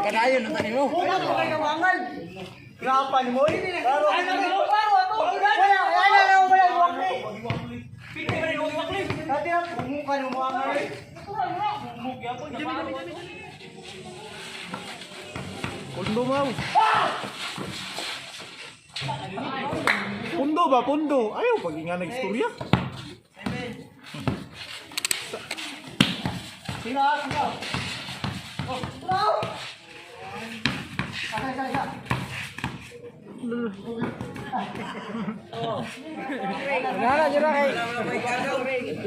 Kadayon ang tanin mo. Grapan mo. Pundo mo. Pundo ba? Pundo. Ayaw, pag nga nag-istorya. Sino? Oh, bro! Isa. Nana, dyan kay.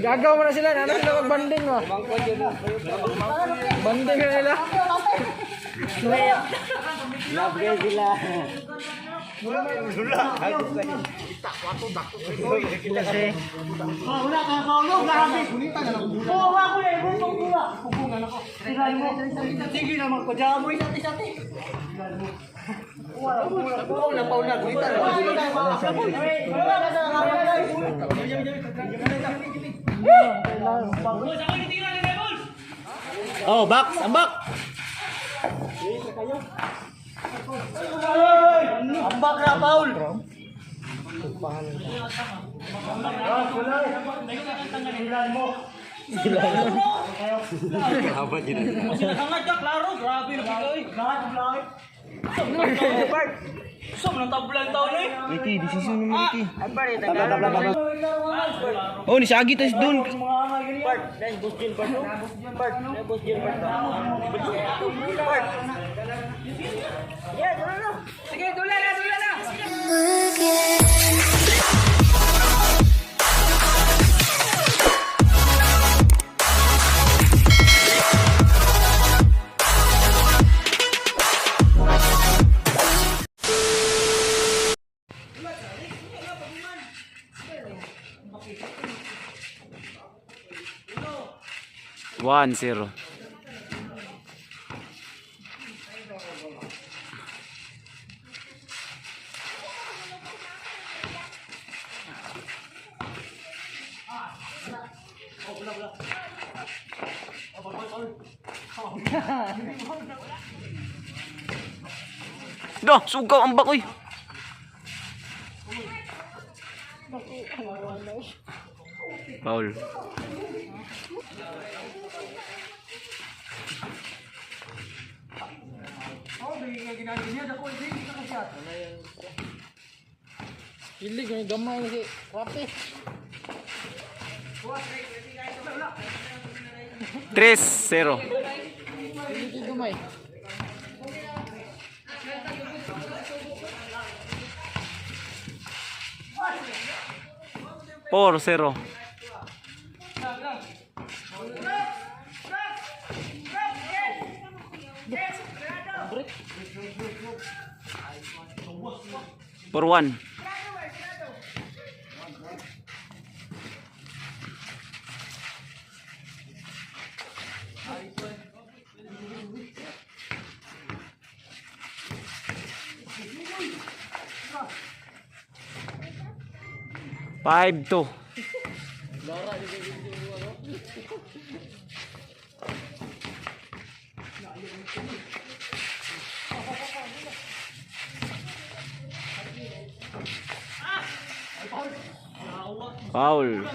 Gagaw mo na sila. Nana sila mag-banding mo. Banding na nila. Love guys sila. Wala ka kaulog. Grabe. Kunita na lang. Oo, ako na. Ibang pula. Pupungan ako. Tigay mo. Sige naman ko. Diyan mo isati-sati. Paula. Kunita na lang. Oh, box. Ang box. Ambak na, Paul! Sinasangad ka, klaro. Grabe na pito eh. Saan mo nang tabulan taon eh? Miki, decision mo Miki. Oh, ni Sagi tas doon. Sige, dula na. One zero. Dah, sugaw ang bakoy. Paul. Ilig may gamay lagi. Rapi. 3-0. Ilig gamay. Four zero. For one. Five two. Foul.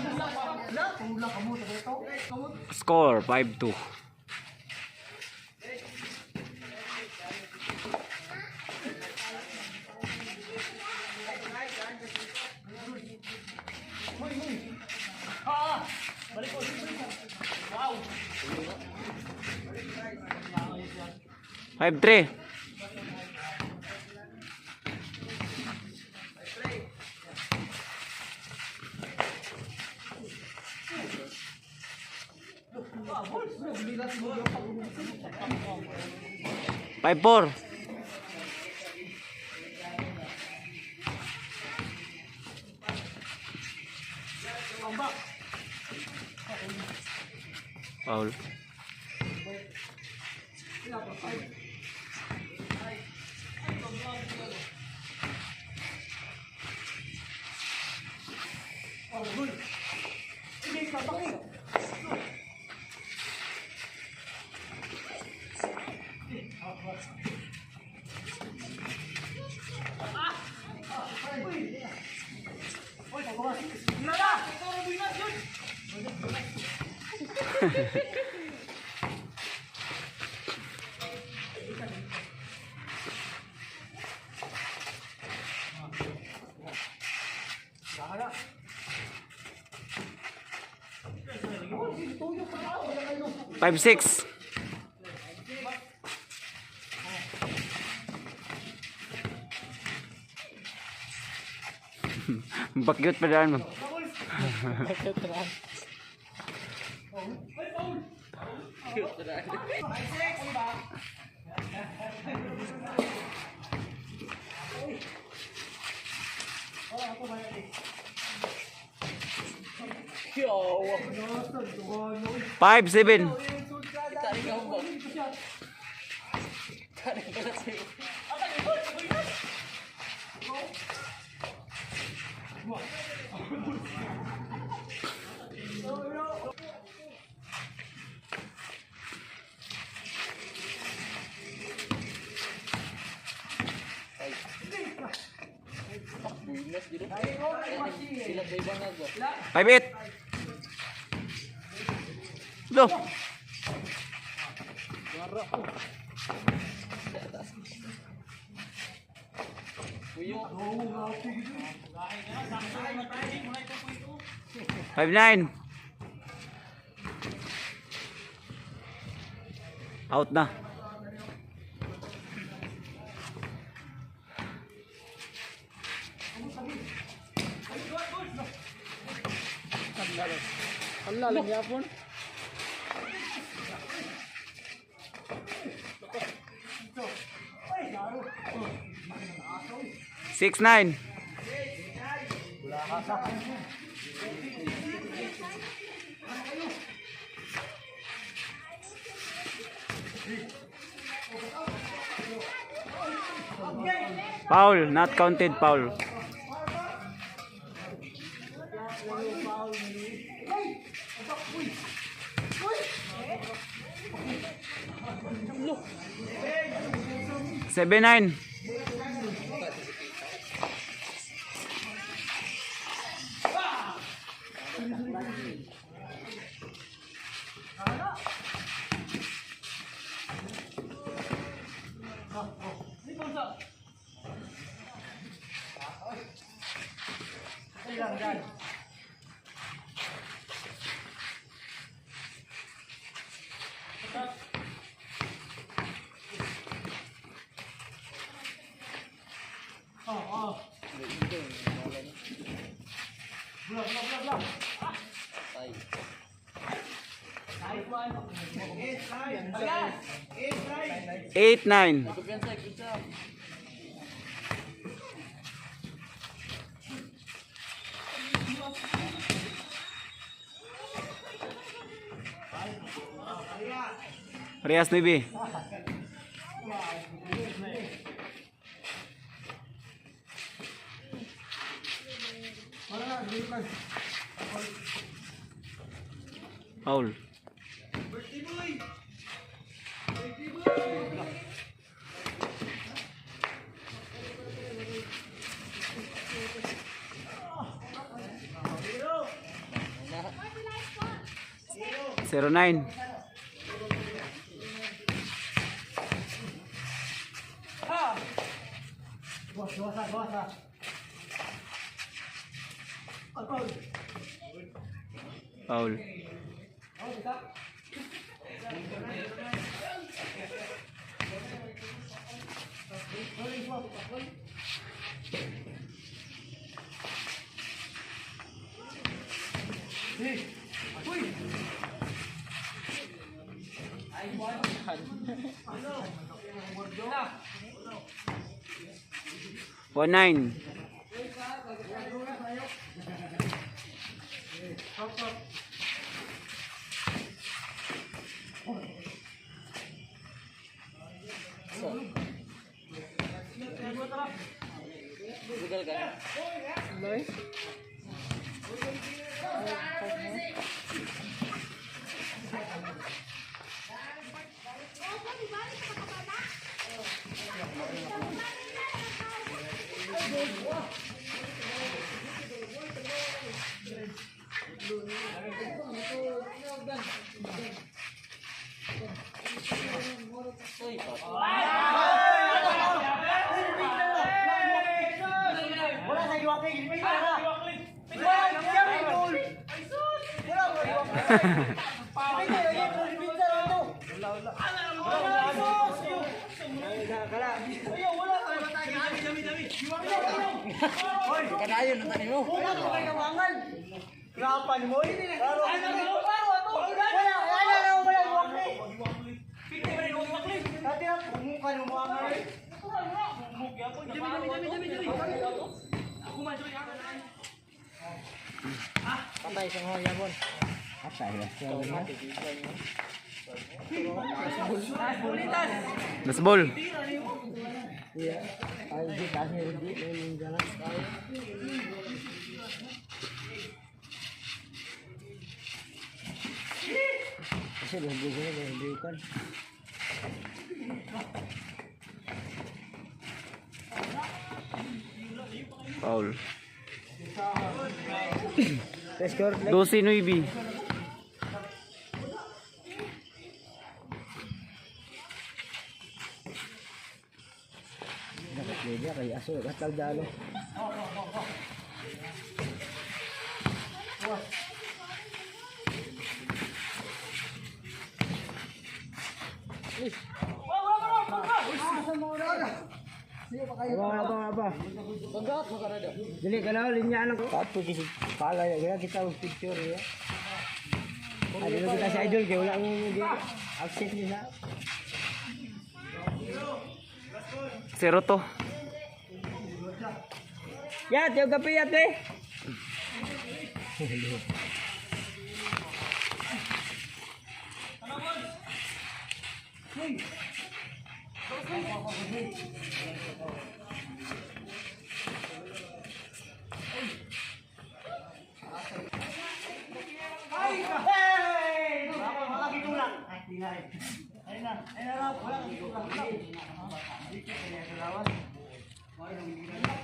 Score 5-2. Five three. Five four. Foul. Five, six. Bakyot pa daan mo. Five, seven. Five, eight. Loh. Five, nine. Out na. Ala lang yapon. Six, nine. Foul, not counted, foul. Seven, nine. Eight, nine. Rias 9. Foul. Zero, nine. Foul. One, nine. Wala sa Joaquin. Kadayon na tayo. Kapan mo? Patay sa mga yabon. Patay na. Last ball. Iya. Ay, di kasi hindi may ganas tayo. Kasi hindi kan. Foul. Score 12-9. dapat media kay aso katag dalo. Apa? Bagat makarada. Dili kana linya anak ko. Tapo kisi pala ya kita picture ya. Ada kita si idol kay wala mo dia access nila. 0 to. Ya, tiyo gapi ya te.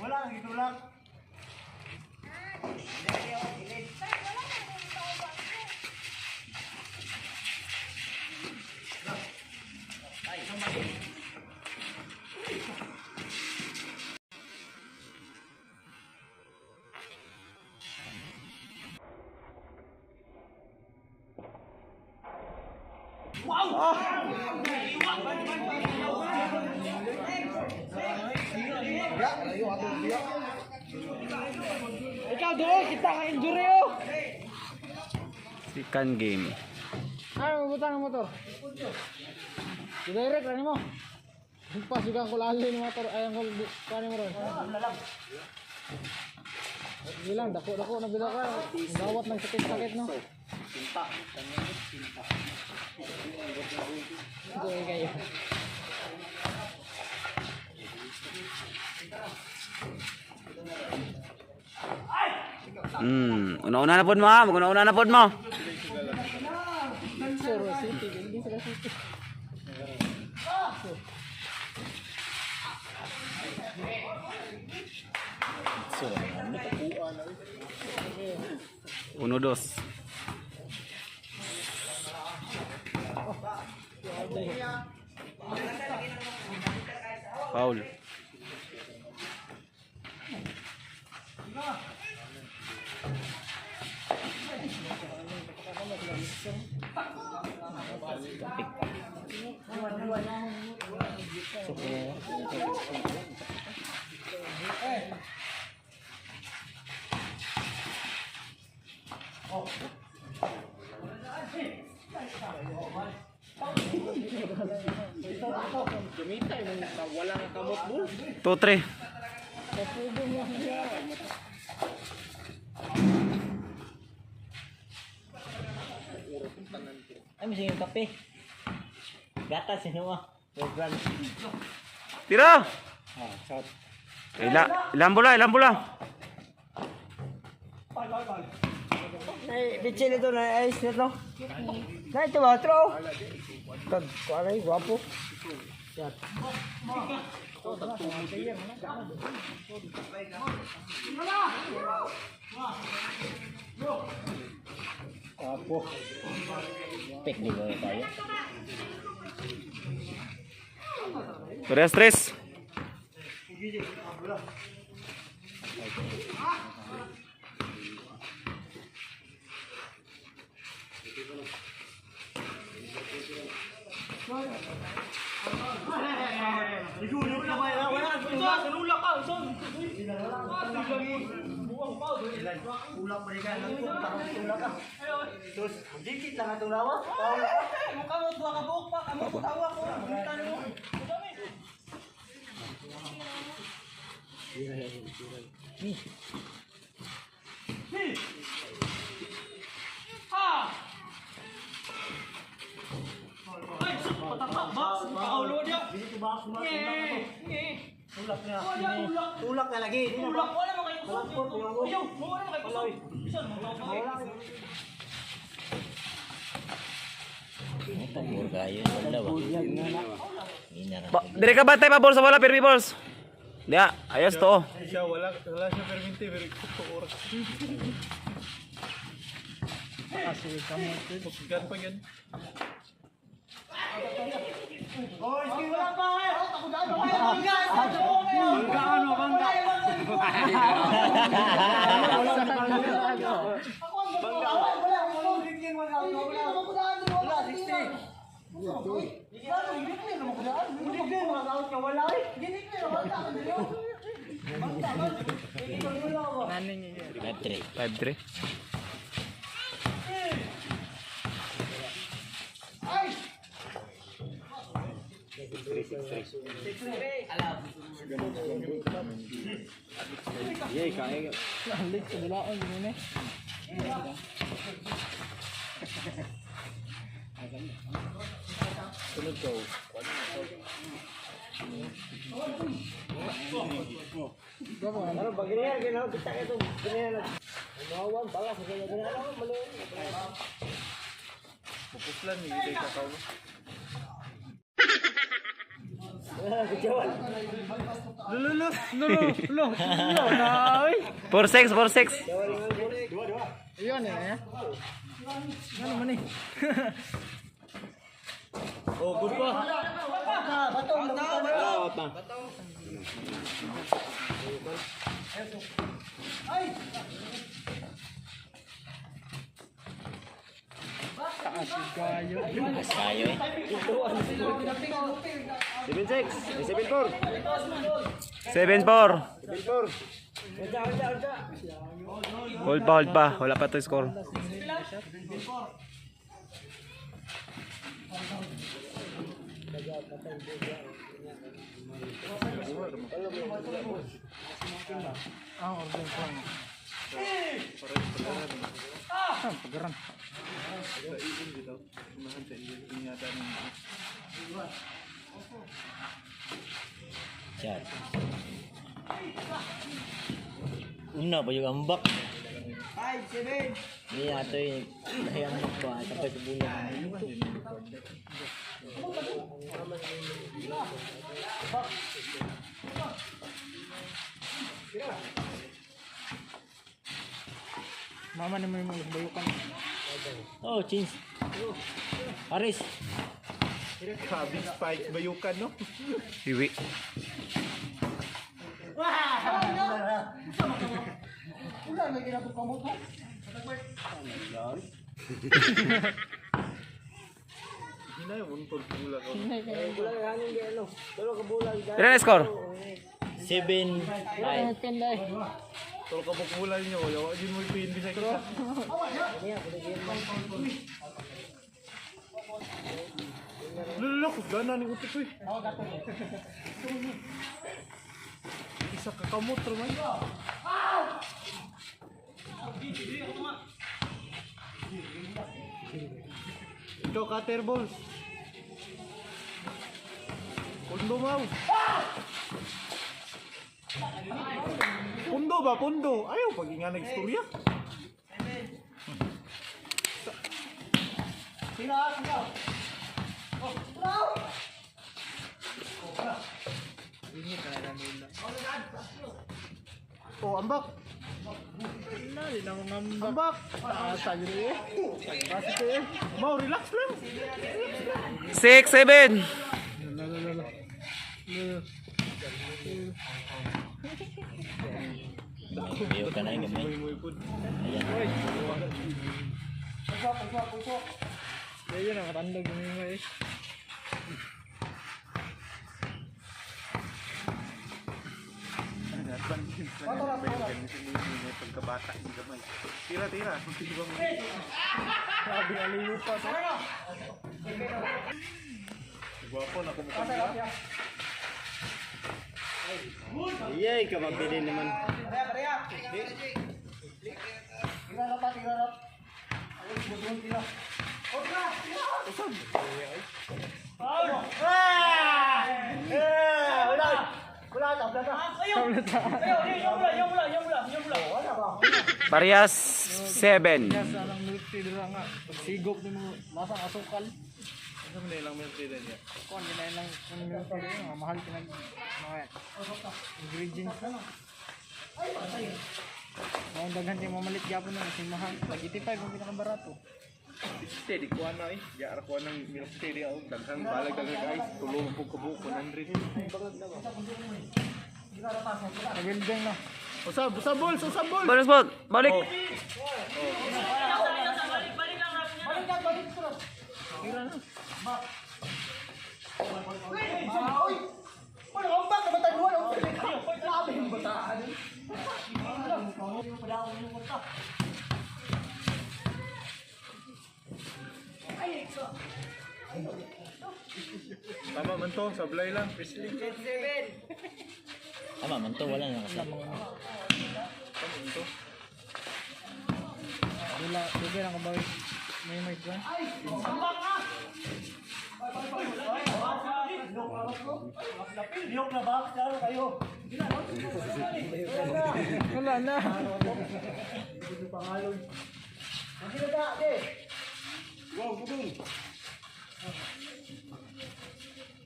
Wala lagi tulak. Ikaw doon, kita ka injury oh. Second game. Ano butang ang motor? Direct ano mo? Pas juga ko lali ni motor ayang ko kani mo ron. Bilang dako na bila ka. Gawat ng sakit no. Tinta. Goy kayo. Una-una na pod mo ha. Una-una na pod mo. Soro City, hindi sila City. Uno, dos. Foul. Two, three. Ay, mesti yung kape. Gatas semua. Program. Tira. Ah, shot. Ilang bola, ilang bola. Ay, bitchin ito na ice na to. Na ito ba, throw? Tag, kualay, guwapo. Shot. Apo. Teknik ko tayo. Parehas tres. Igulit ka ba? Wala. Kanula ka. Son. Ulang mereka. Tulak ka. Terus, dikit lang itong lawa. Mukha mo, tuwa ka buhok pa. Kamu tawa ko. Kita mo. Tulak na lagi. Tulak. Wala mo kayo. Ayaw. Wala mo kayo. Bisan mo. Tambor kayo sa dalawa. Dire ka bantay pa balls sa wala permi balls. Dia, ayos to. Siya wala siya permente pero oras. Kasi kamo ito pagkan pa yan. Boy, wala pa eh. Ako daan bangga. Ano bangga? Five three. Ano ba ganyan ginawa kita ito. Ganyan. Mawan pala sa ganyan. Ano mali. Pupuslan ni ito kakao. Lo. Nay. 4-6, 4-6. Iyon eh. Ano man eh? Oh, good pa. Batong. Kayo eh. 7-4. Hold pa. Wala pa to score. Pagaran. Chat. Una pa yung ambak. 5-7. Ini ato yung dahil ambak ba. Tapos sa bulan. Mama naman yung bayukan. Oh, change. Aris. Kabig spike bayukan no. Iwi. Wala na ginagawa ka mo to. Hina yung pagpula ko. Ilan na score? 7-5. Tol ka pagpula niyo, yawa din mo ipindi sa kita. Lalo ko gana ni utik ko eh. Isa ka kamot ramay. Ikaw cutter balls. Pundo mau. Pundo ba? Pundo. Ayaw pag nga nag-istorya. Sino? Oh, ambak. Nali na ngambak. Asa yun eh. Kasi ko eh. Mau relax lang. 6, 7. Iyo ka na yung gamay. Kaya na katandog yung mga eh. Pagkabata yung gamay. Tira. Sabi na liyo pa. Gwapo na kumukha niya. Iyay ka mabili naman. Parehas 7. Sanang milk tea dila nga. Pagsigop ni mo lasang asukal. Ano na ilang milk tea niya? Kuan gina lang ang milk tea nga mahal pinag mga ingredients na lang. Mga daghan di mamalit gyapon na kasi mahal. Pag 85 ang pinakabarato. Steady ko na eh. Yara ko ng milk tea niya. Daghang balag guys. Tulong po kabuo 100. Nagildeng na. Usab balls. Bonus ball. Balik. Tama man to, sablay lang. Presley. Tama man to, wala na kasama. Dila, dugay lang kabawi. May kuan. Wala na.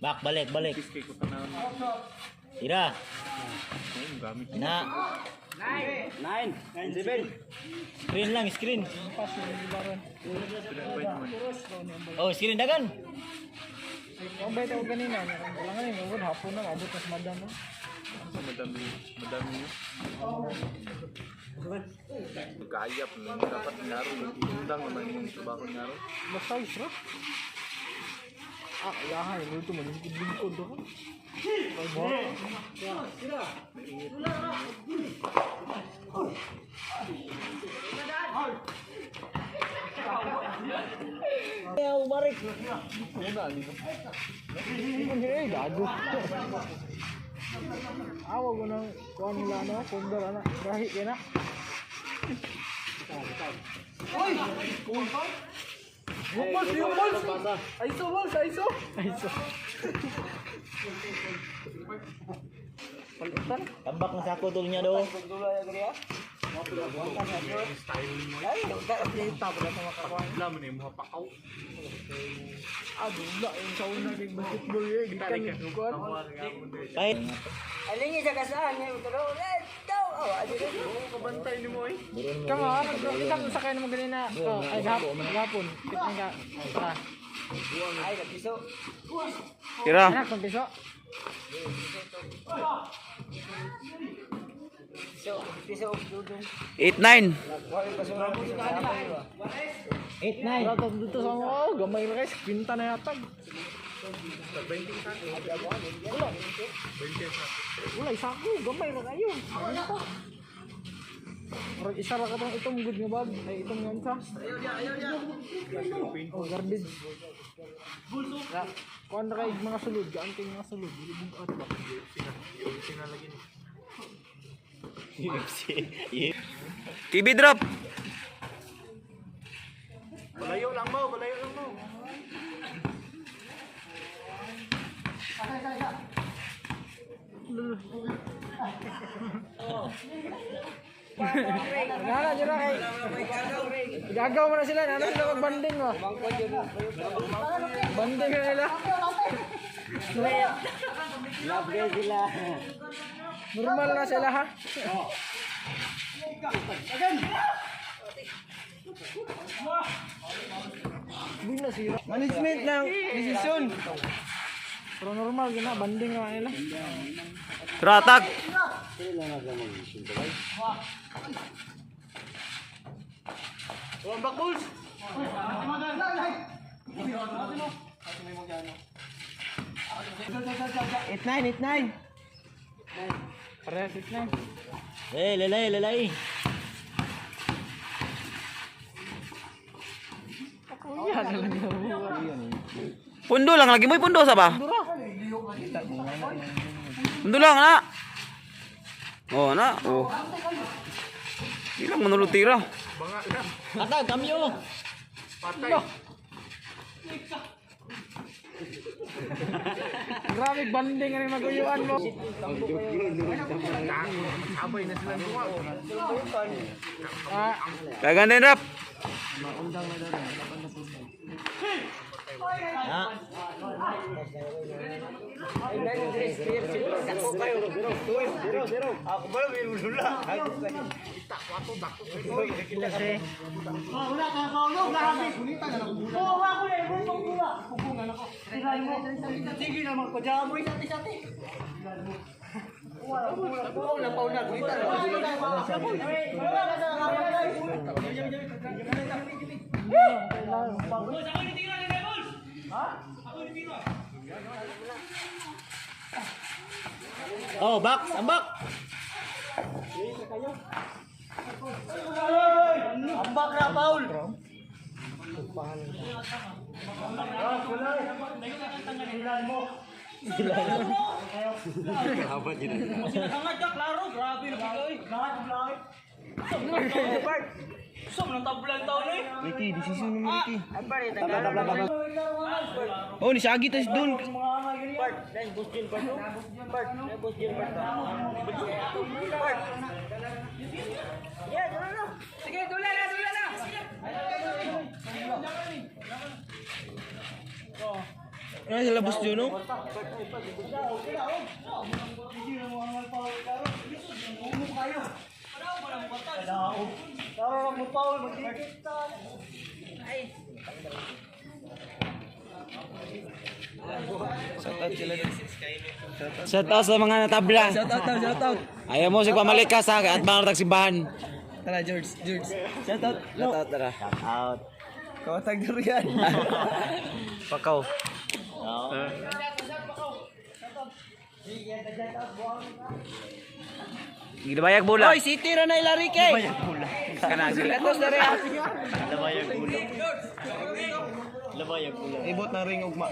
Balik. Kay ko tanan. Tira. Ayun, gamit. Na. 9, 7. Screen lang, screen. Pas yung ibaran. Oh, screen dagan. Ang bait ako kanina. Wala nga yun. Huwag hapon na. Abot na sa madam. Madami niyo. Magkayap na dapat naro. Undang naman yung trabaho naro. Basta isra. Yahan. Ito malingkod-lingkod ako. Gago. Awa ko ng kuhan nila no, kundor na, rahi ka na. Yung balls! Aiso! Palitan. Tambak na sako tol niya do. Alam mo na yung mga pakaw. Wala yung sa una kay basketball eh. Gitan yung kuhan. Kahit Alingi sa kasaan niya. Pero, let's go! Kabantay ni mo eh. Kama, kitang sakay naman ganina. Ay, gapon. Kitang ka. Ay, nagpiso. Tira. Anak, kung piso. Piso, dudong. 8, 9. Wala basura mo sa kapal. 8-9. Wala dito sa mga gamay na guys. Pinta na yatag. Wala, isa ko. Gamay na kayo. Marag isa ra ka tong itong good nga bag. Ay itong nga isa. Oh, garbage. Ya, kuan ra kay mga sulod, gaan kay mga sulod. Dili bugat ba. TV drop. Balayo lang mo. Nana dyan na kay. Gagaw mo na sila. Nana sila mag-banding mo. Banding na nila. Love guys sila. Normal na sila ha. Management ng desisyon. Pero normal gina banding naman nila. Tratag. Tumbak Bulls. 8-9. Parehas it na. Lalay. Kuya na lang yung Pundo lang lagi mo pundo sa ba? Pundo lang na. Oh na. Oh. Ilang manulog tira. Atag, kamyo. grabe banding ang maguyuan mo. Kaganda rap. Ako ba may ulula? Wala ka kaulog, grabe. Kunita na lang. Oo, ako na ibon pang pula. Pupungan ako. Sige na magpajamoy sati-sati. Wala pauna, kunita na lang. Oh, box, ambak. Ambak na, Paul. Sangat ka, klaro. Grabe na bigay. Sum ng tablan taon eh. Ricky, desisyon mo Ricky. Oh, ni Shaggy tas doon. Sige, dula na. Ay, sa labos dyan, no? Tara mo, Paul, magdikit ka. Shout out sa mga natabla. Shout out. Ayaw mo sig pamalikas ha at bang tagsimbahan. Tara, George. Shout out. Tara. Out. Kawatag durian. Pakaw. Gibayag bola. Oy, City ra na ilarike. Kana sila. Ito sa reha. Labayag pula. Ibot ng ring ugma.